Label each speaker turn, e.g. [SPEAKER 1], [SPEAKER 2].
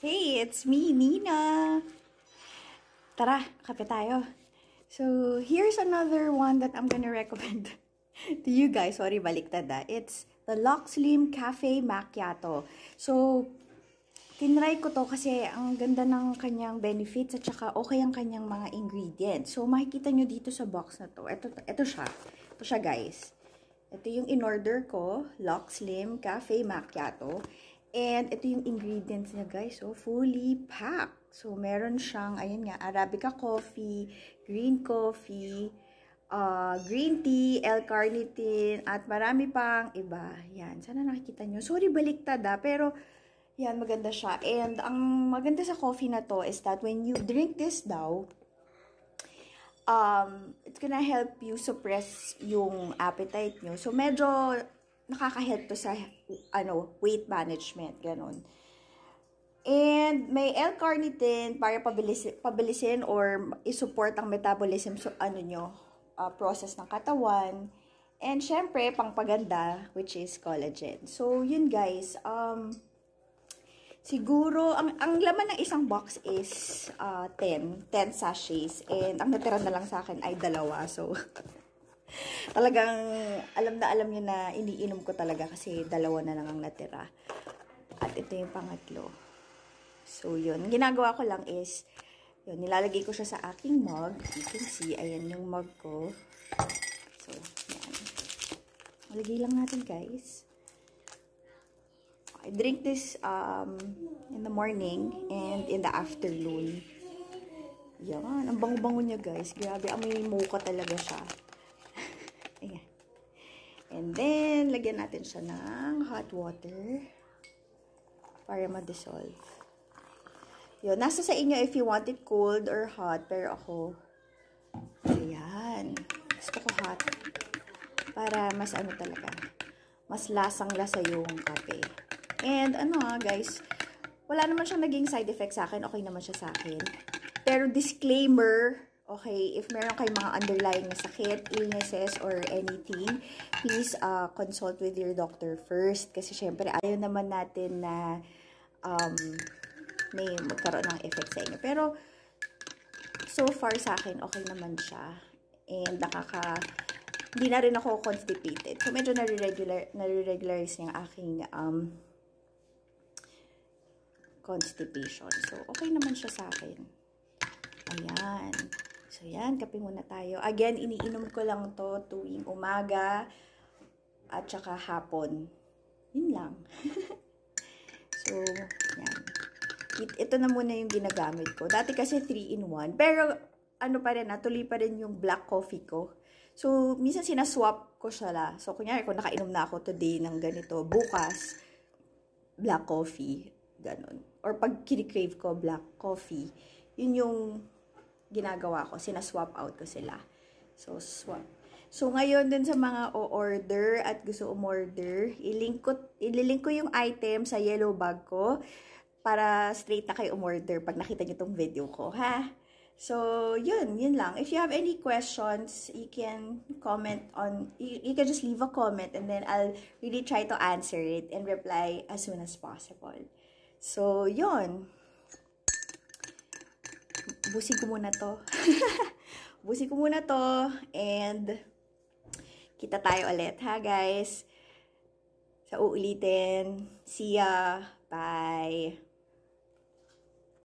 [SPEAKER 1] Hey, it's me, Nina. Tara, kape tayo. So, here's another one that I'm gonna recommend to you guys. Sorry, baliktad ah. It's the Lock Slim Cafe Macchiato. So, tinry ko to kasi ang ganda ng kanyang benefits at saka okay ang kanyang mga ingredients. So, makikita nyo dito sa box na to. Ito siya. Ito siya, guys. Ito yung in-order ko. Lock Slim Cafe Macchiato. And ito yung ingredients niya, guys. So, fully packed. So, meron siyang, ayun nga, Arabica coffee, green coffee, green tea, L-carnitine, at marami pang iba. Yan. Sana nakikita nyo. Sorry, baliktad pero yan, maganda siya. And ang maganda sa coffee na to is that when you drink this daw, it's gonna help you suppress yung appetite nyo. So, medyo nakaka-help to sa, weight management, ganun. And may L-carnitine para pabilisin or isupport ang metabolism, so, process ng katawan. And, syempre, pangpaganda, which is collagen. So, yun guys, siguro, ang laman ng isang box is 10 sachets. And ang natira na lang sa akin ay 2. So, talagang alam nyo na iniinom ko talaga kasi 2 na lang ang natira. At ito yung pangatlo. So, yun. Ginagawa ko lang is, yun, nilalagay ko siya sa aking mug. You can see, ayan yung mug ko. So, yan. Lagay lang natin, guys. I drink this in the morning and in the afternoon. Yan. Ang bango-bango niya, guys. Grabe, amoy mocha talaga siya. Ayan. And then, lagyan natin siya ng hot water para ma-dissolve. Yun. Nasa sa inyo if you want it cold or hot. Pero ako, ayan. Gusto ko hot. Para mas talaga. Mas lasang-lasa yung kape. And guys, wala naman siyang naging side effect sa akin. Okay naman siya sa akin. Pero disclaimer, okay, if meron kayong mga underlying na sakit, illnesses, or anything, please consult with your doctor first. Kasi syempre, ayaw naman natin na may magkaroon ng effect sa inyo. Pero, so far sa akin, okay naman siya. And hindi na rin ako constipated. So, medyo nare-regularize niya ang aking constipation. So, okay naman siya sa akin. Ayan. So, yan. Kape muna tayo. Again, iniinom ko lang to tuwing umaga at saka hapon. Yun lang. So, yan. Ito na muna yung ginagamit ko. Dati kasi 3-in-1. Pero, tuloy pa rin yung black coffee ko. So, minsan sinaswap ko siya la. So, kunyari, kung nakainom na ako today ng ganito, bukas, black coffee. Ganon. Or pag kinikrave ko black coffee, yun yung ginagawa ko. Sinaswap out ko sila. So, swap. So, ngayon dun sa mga o-order at gusto umorder, ililink ko yung item sa yellow bag ko para straight na kayo umorder pag nakita nyo tong video ko, ha? So, yun lang. If you have any questions, you can comment you can just leave a comment and then I'll really try to answer it and reply as soon as possible. So, yun. Busin ko muna to. Busin ko muna to and kita tayo ulit, ha, guys? Sa uulitin. See ya. Bye.